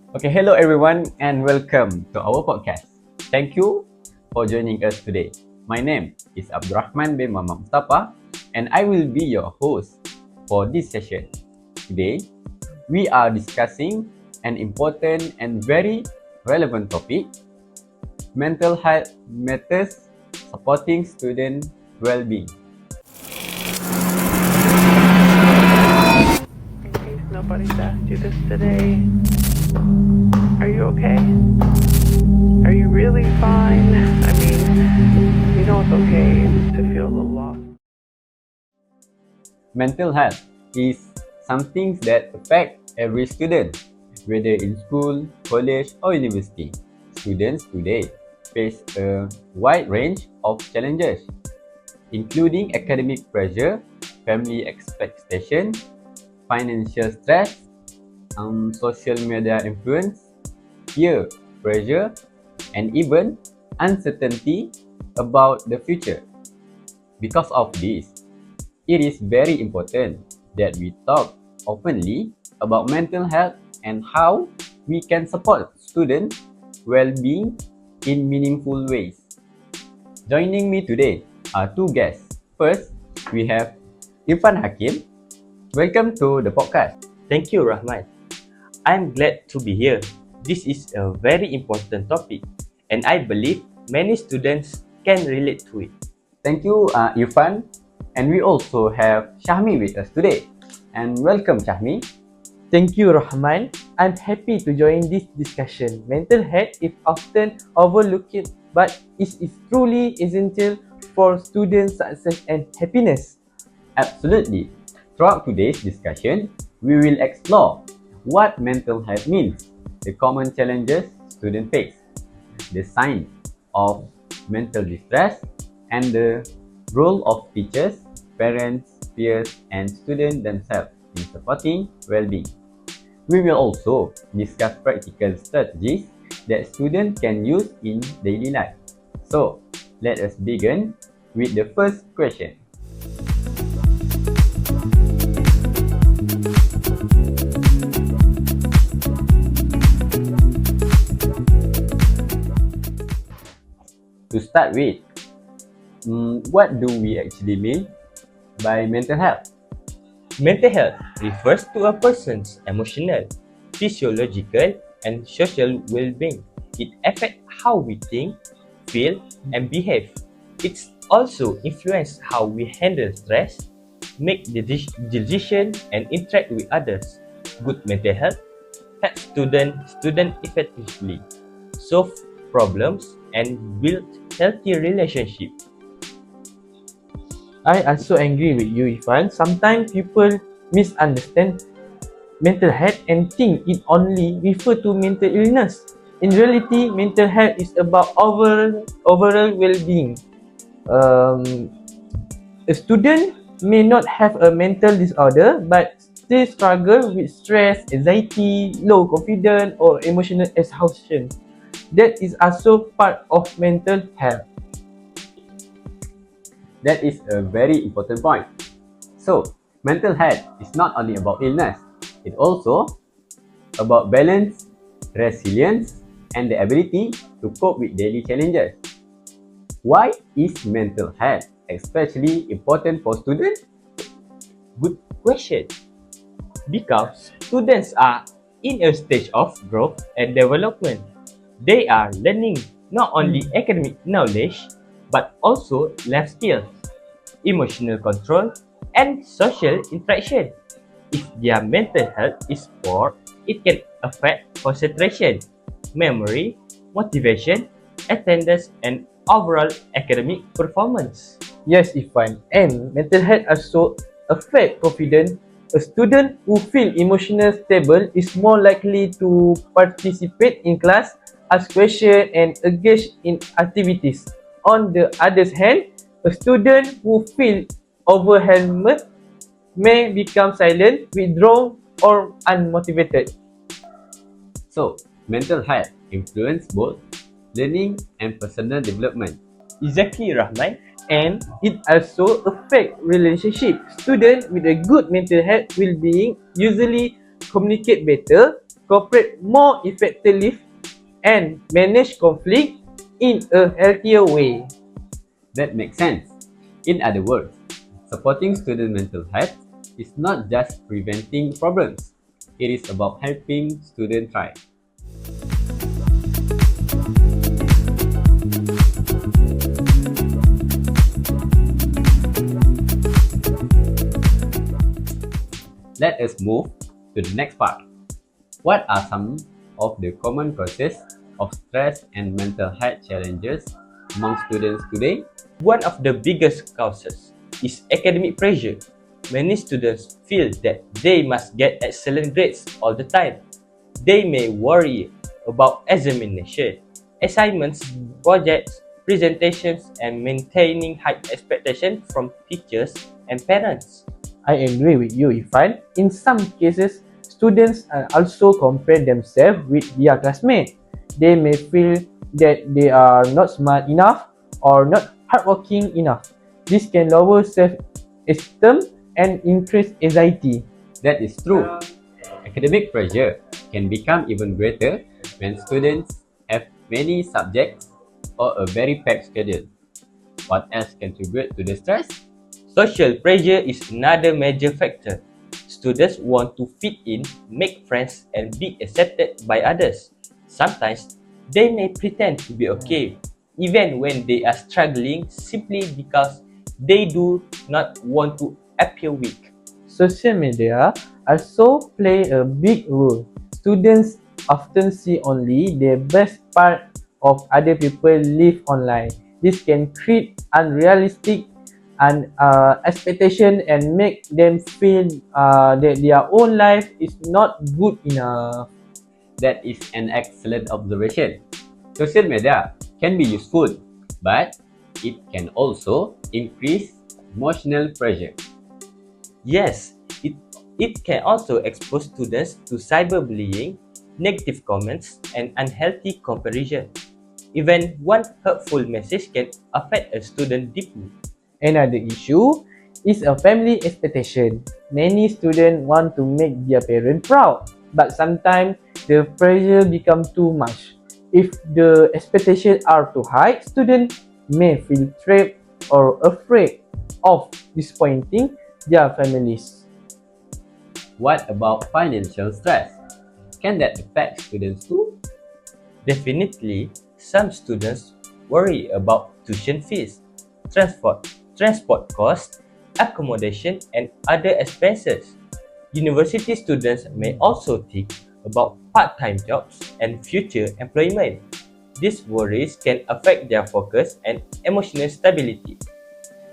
Okay, hello everyone and welcome to our podcast. Thank you for joining us today. My name is Rahman bin MUSTAPHA and I will be your host for this session. Today, we are discussing an important and very relevant topic, mental health matters supporting student well-being. In case nobody's asked you this today, are you okay? Are you really fine? I mean, you know it's okay to feel a little off. Mental health is something that affects every student, whether in school, college, or university. Students today face a wide range of challenges, including academic pressure, family expectations, financial stress, social media influence, peer pressure, and even uncertainty about the future. Because of this, it is very important that we talk openly about mental health and how we can support students' well-being in meaningful ways. Joining me today are two guests. First, we have IRFAN HAQEEM. Welcome to the podcast. Thank you, Rahman. I'm glad to be here. This is a very important topic, and I believe many students can relate to it. Thank you, IRFAN. And we also have SYAHMI with us today. And welcome, SYAHMI. Thank you, Rahman. I'm happy to join this discussion. Mental health is often overlooked, but it is truly essential for students' success and happiness. Absolutely. Throughout today's discussion, we will explore what mental health means, the common challenges students face, the signs of mental distress, and the role of teachers, parents, peers, and students themselves in supporting well-being. We will also discuss practical strategies that students can use in daily life. So, let us begin with the first question. To start with, what do we actually mean by mental health? Mental health refers to a person's emotional, physiological, and social well-being. It affects how we think, feel, and behave. It's also influences how we handle stress, make decisions, and interact with others. Good mental health helps students effectively solve problems and build healthy relationships. I also agree with you, Irfan. Sometimes people misunderstand mental health and think it only refers to mental illness. In reality, mental health is about overall well-being. A student may not have a mental disorder but still struggle with stress, anxiety, low confidence, or emotional exhaustion. That is also part of mental health. That is a very important point. So, mental health is not only about illness, it's also about balance, resilience, and the ability to cope with daily challenges. Why is mental health especially important for students? Good question. Because students are in a stage of growth and development. They are learning not only academic knowledge but also life skills, emotional control, and social interaction. If their mental health is poor, it can affect concentration, memory, motivation, attendance, and overall academic performance. Yes, Irfan. And mental health also affect confidence. A student who feel emotional stable is more likely to participate in class, ask questions, and engage in activities. On the other hand, a student who feel overwhelmed may become silent, withdrawn, or unmotivated. So, mental health influences both learning and personal development. Exactly, Rahman. And it also affects relationship. Students with a good mental health well-being usually communicate better, cooperate more effectively and manage conflict in a healthier way. That makes sense. In other words, supporting student mental health is not just preventing problems. It is about helping students thrive. Let us move to the next part. What are some of the common causes of stress and mental health challenges among students today? One of the biggest causes is academic pressure. Many students feel that they must get excellent grades all the time. They may worry about examination, assignments, projects, presentations, and maintaining high expectations from teachers and parents. I agree with you, Irfan. In some cases, students also compare themselves with their classmates. They may feel that they are not smart enough or not hardworking enough. This can lower self-esteem and increase anxiety. That is true. Academic pressure can become even greater when students have many subjects or a very packed schedule. What else contributes to the stress? Social pressure is another major factor. Students want to fit in, make friends, and be accepted by others. Sometimes, they may pretend to be okay, even when they are struggling simply because they do not want to appear weak. Social media also play a big role. Students often see only the best part of other people live online. This can create unrealistic expectation and make them feel that their own life is not good enough. That is an excellent observation. Social media can be useful, but it can also increase emotional pressure. Yes, it can also expose students to cyberbullying, negative comments, and unhealthy comparison. Even one hurtful message can affect a student deeply. Another issue is a family expectation. Many students want to make their parents proud, but sometimes the pressure becomes too much. If the expectations are too high, students may feel trapped or afraid of disappointing their families. What about financial stress? Can that affect students too? Definitely, some students worry about tuition fees, transport costs, accommodation, and other expenses. University students may also think about part-time jobs and future employment. These worries can affect their focus and emotional stability.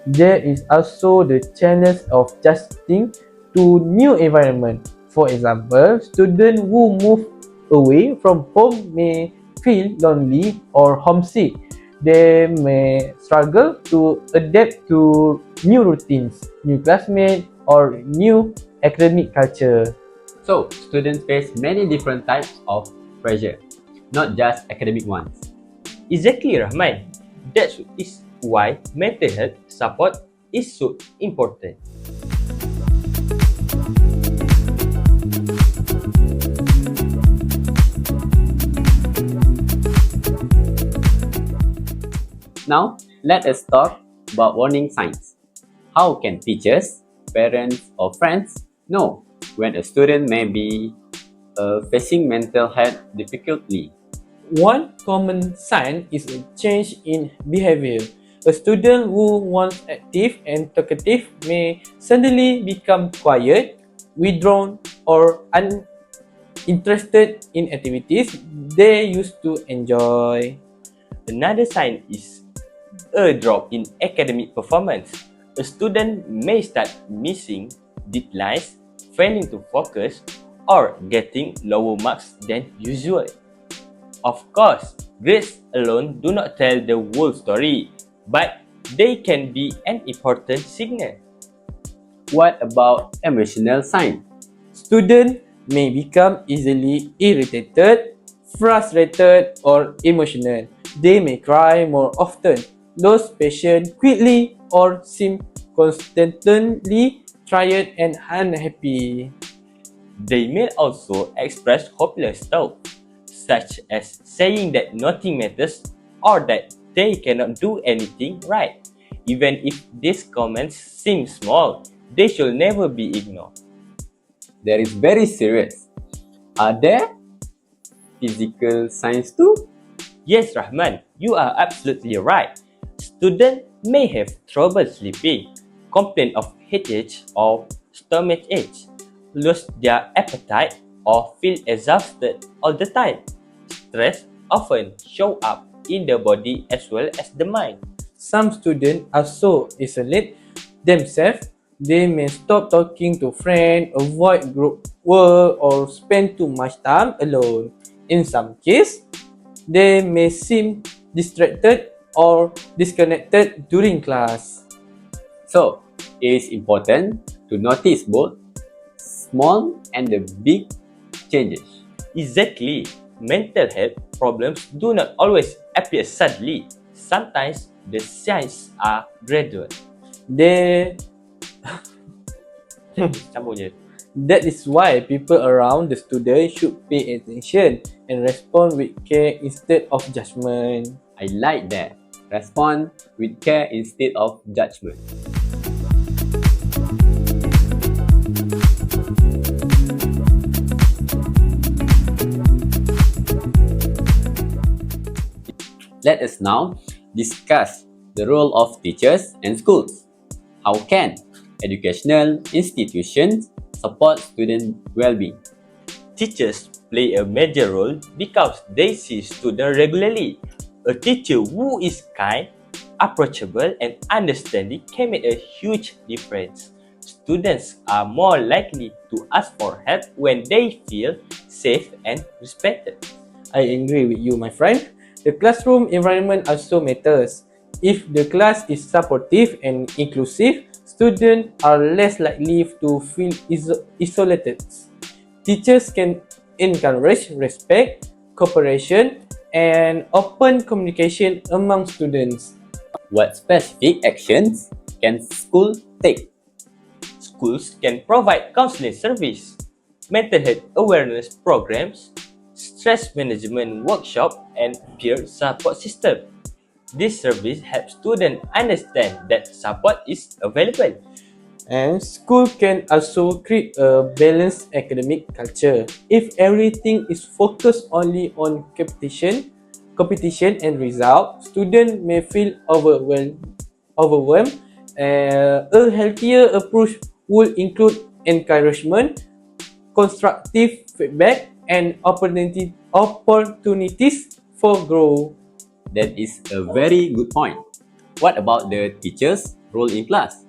There is also the challenge of adjusting to new environment. For example, students who move away from home may feel lonely or homesick. They may struggle to adapt to new routines, new classmates, or new academic culture. So, students face many different types of pressure, not just academic ones. Exactly, Rahman. That is why mental health support is so important. Now, let us talk about warning signs. How can teachers, parents, or friends know when a student may be facing mental health difficulty? One common sign is a change in behavior. A student who once active and talkative may suddenly become quiet, withdrawn, or uninterested in activities they used to enjoy. Another sign is a drop in academic performance. A student may start missing deadlines, failing to focus, or getting lower marks than usual. Of course, grades alone do not tell the whole story, but they can be an important signal. What about emotional signs? Students may become easily irritated, frustrated, or emotional. They may cry more often, lose patience quickly, or seem constantly tired and unhappy. They may also express hopeless thoughts, such as saying that nothing matters or that they cannot do anything right. Even if these comments seem small, they should never be ignored. That is very serious. Are there physical signs too? Yes, Rahman, you are absolutely right. Students may have trouble sleeping, complain of headache or stomach ache, lose their appetite, or feel exhausted all the time. Stress often show up in the body as well as the mind. Some students are so isolate themselves, they may stop talking to friends, avoid group work, or spend too much time alone. In some cases, they may seem distracted or disconnected during class. So, it is important to notice both small and the big changes. Exactly. Mental health problems do not always appear suddenly. Sometimes the signs are gradual. They, Sambung je. that is why people around the student should pay attention and respond with care instead of judgment. I like that. Respond with care instead of judgment. Let us now discuss the role of teachers and schools. How can educational institutions support student well-being? Teachers play a major role because they see students regularly. A teacher who is kind, approachable, and understanding can make a huge difference. Students are more likely to ask for help when they feel safe and respected. I agree with you, my friend. The classroom environment also matters. If the class is supportive and inclusive, students are less likely to feel isolated. Teachers can encourage respect, cooperation, and open communication among students. What specific actions can schools take? Schools can provide counseling service, mental health awareness programs, stress management workshop, and peer support system. This service helps students understand that support is available. And school can also create a balanced academic culture. If everything is focused only on competition and result, students may feel overwhelmed. A healthier approach would include encouragement, constructive feedback, and opportunities for growth. That is a very good point. What about the teachers' role in class?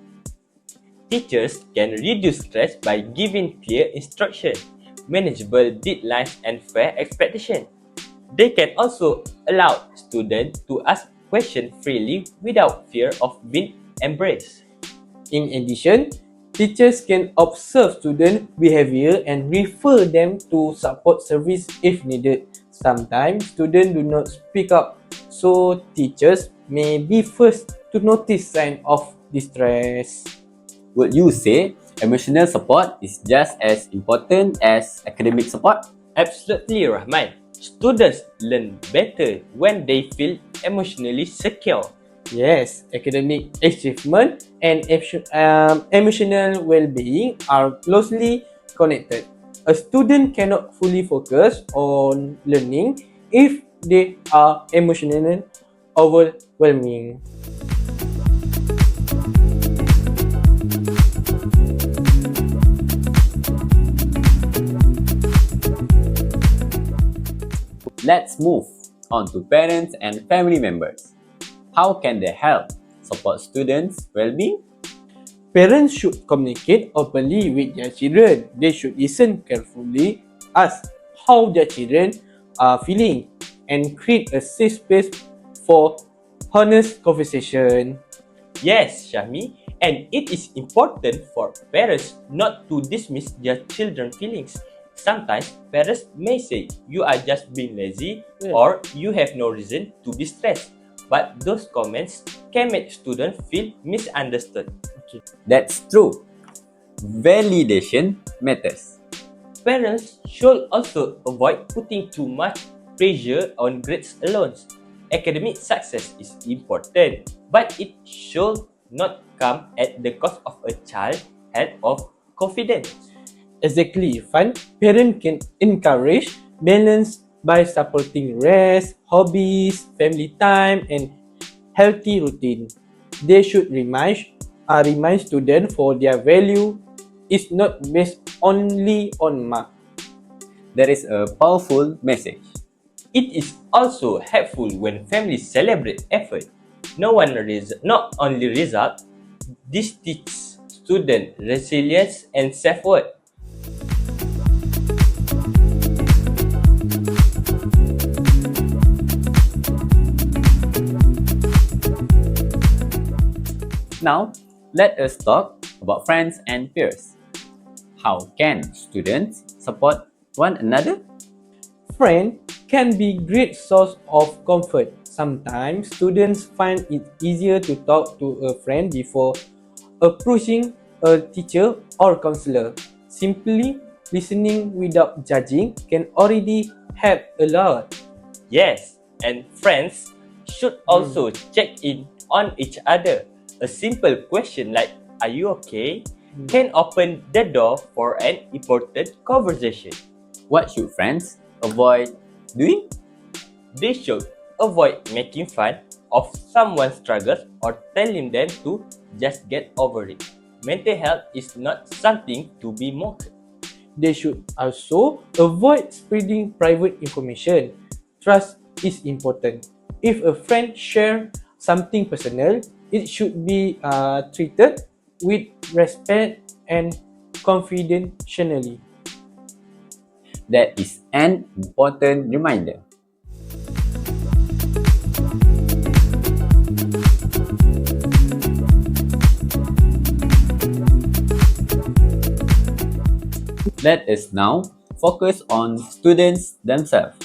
Teachers can reduce stress by giving clear instruction, manageable deadlines, and fair expectation. They can also allow students to ask questions freely without fear of being embraced. In addition, teachers can observe student behavior and refer them to support service if needed. Sometimes students do not speak up, so teachers may be first to notice signs of distress. Would you say emotional support is just as important as academic support? Absolutely, Rahman. Students learn better when they feel emotionally secure. Yes, academic achievement and emotional well-being are closely connected. A student cannot fully focus on learning if they are emotionally overwhelming. Let's move on to parents and family members. How can they help support students' well-being? Parents should communicate openly with their children. They should listen carefully, ask how their children are feeling, and create a safe space for honest conversation. Yes, Syahmi, and it is important for parents not to dismiss their children's feelings. Sometimes parents may say you are just being lazy or you have no reason to be stressed. But those comments can make students feel misunderstood. That's true. Validation matters. Parents should also avoid putting too much pressure on grades alone. Academic success is important, but it should not come at the cost of a child's health or confidence. Exactly, Fun. Parents can encourage balance by supporting rest, hobbies, family time, and healthy routine. They should remind students for their value is not based only on mark. That is a powerful message. It is also helpful when families celebrate effort. Not only result. This teaches students resilience and self-worth. Now, let us talk about friends and peers. How can students support one another? Friend can be great source of comfort. Sometimes students find it easier to talk to a friend before approaching a teacher or counselor. Simply listening without judging can already help a lot. Yes, and friends should also check in on each other. A simple question like, "Are you okay?" can open the door for an important conversation. What should friends avoid doing? They should avoid making fun of someone's struggles or telling them to just get over it. Mental health is not something to be mocked. They should also avoid spreading private information. Trust is important. If a friend shares something personal, it should be treated with respect and confidentially. That is an important reminder. Let us now focus on students themselves.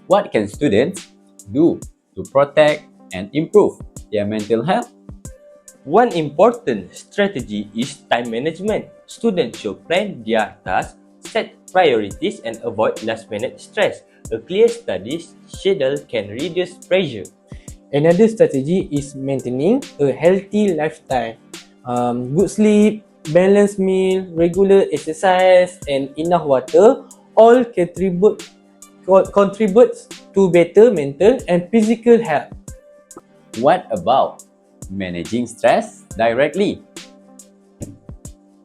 What can students do to protect and improve their mental health? One important strategy is time management. Students should plan their tasks, set priorities, and avoid last-minute stress. A clear study schedule can reduce pressure. Another strategy is maintaining a healthy lifestyle. Good sleep, balanced meal, regular exercise, and enough water all contributes to better mental and physical health. What about managing stress directly?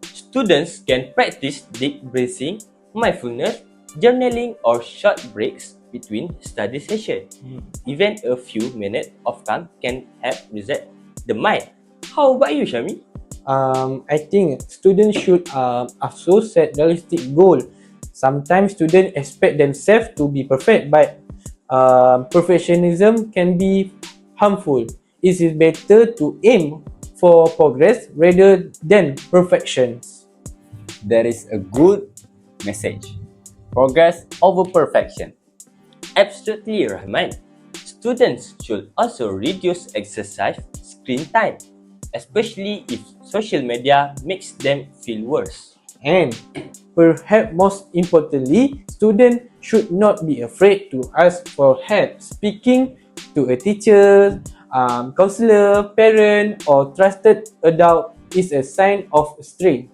Students can practice deep breathing, mindfulness, journaling, or short breaks between study sessions. Even a few minutes of calm can help reset the mind. How about you, Syahmi? I think students should also set realistic goals. Sometimes students expect themselves to be perfect, but perfectionism can be harmful. It is better to aim for progress rather than perfection. That is a good message. Progress over perfection. Absolutely, Rahman. Students should also reduce exercise screen time, especially if social media makes them feel worse. And perhaps most importantly, students should not be afraid to ask for help. Speaking to a teacher, counselor, parent, or trusted adult is a sign of strength.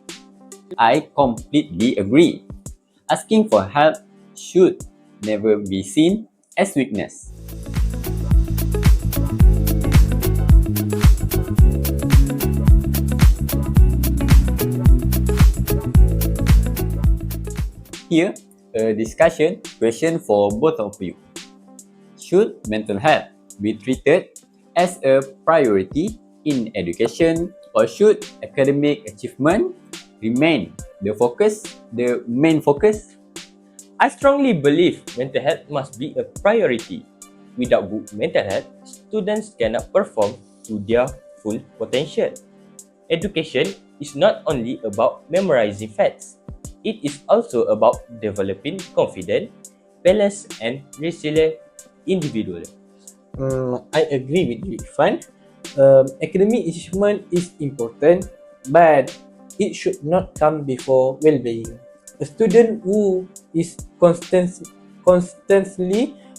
I completely agree. Asking for help should never be seen as weakness. Here, a discussion question for both of you. Should mental health be treated as a priority in education, or should academic achievement remain the main focus? I strongly believe mental health must be a priority. Without good mental health, students cannot perform to their full potential. Education is not only about memorizing facts, it is also about developing confident, balanced, and resilient individuals. I agree with you, Irfan. Academic achievement is important, but it should not come before well-being. A student who is constantly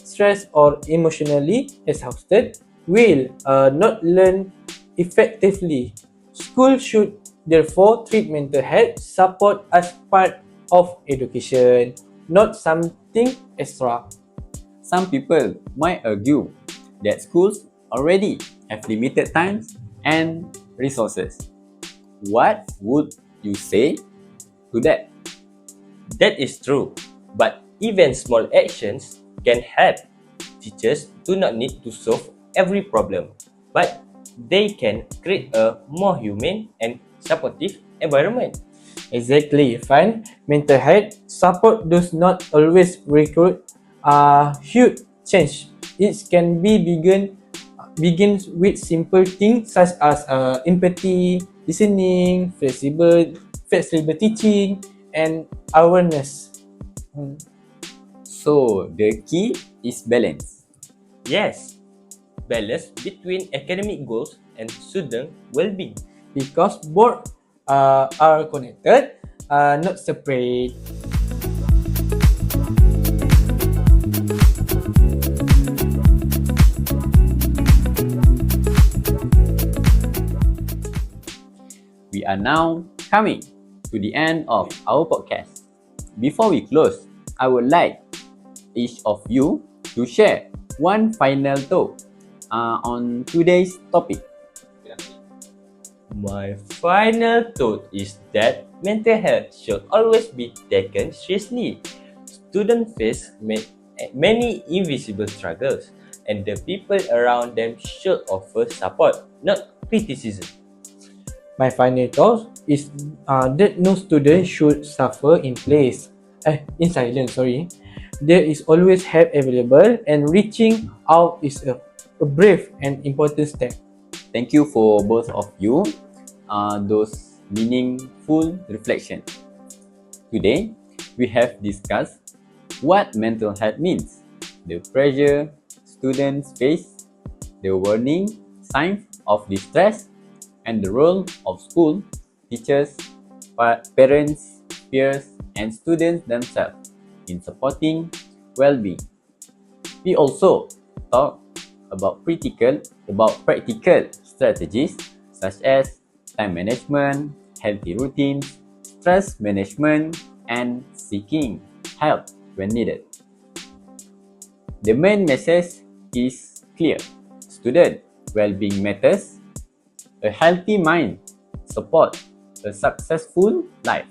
stressed or emotionally exhausted will not learn effectively. School should therefore treat mental health support as part of education, not something extra. Some people might argue that schools already have limited times and resources. What would you say to that? That is true, but even small actions can help. Teachers do not need to solve every problem, but they can create a more humane and supportive environment. Exactly, Fan. Mental health support does not always recruit huge change. It can be begins with simple things such as empathy, listening, flexible teaching, and awareness. So the key is balance. Yes, balance between academic goals and student well-being. Because both are connected, not separate. We are now coming to the end of our podcast. Before we close, I would like each of you to share one final thought on today's topic. My final thought is that mental health should always be taken seriously. Students face many invisible struggles, and the people around them should offer support, not criticism. My final thought is that no student should suffer in silence. There is always help available, and reaching out is a brave and important step. Thank you for both of you. Those meaningful reflection. Today, we have discussed what mental health means, the pressure students face, the warning signs of distress, and the role of school, teachers, parents, peers, and students themselves in supporting well-being. We also talk about practical strategies such as time management, healthy routines, stress management, and seeking help when needed. The main message is clear. Student well-being matters. A healthy mind supports a successful life,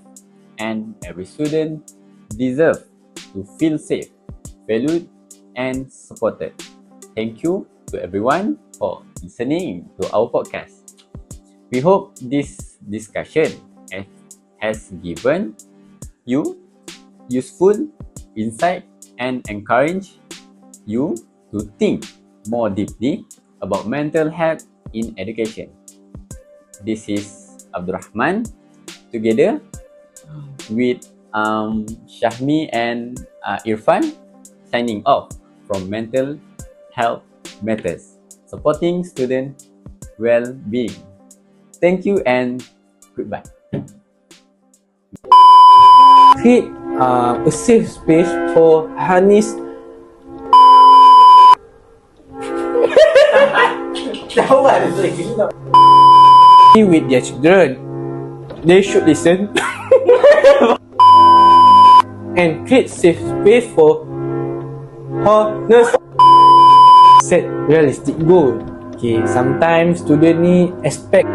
and every student deserves to feel safe, valued, and supported. Thank you to everyone for listening to our podcast. We hope this discussion has given you useful insight and encourage you to think more deeply about mental health in education. This is Rahman together with SYAHMI and IRFAN signing off from Mental Health Matters, supporting student well-being. Thank you and goodbye. Create a safe space for Hanis with their children. They should listen and create safe space for honest set realistic goal. Okay, sometimes student need expect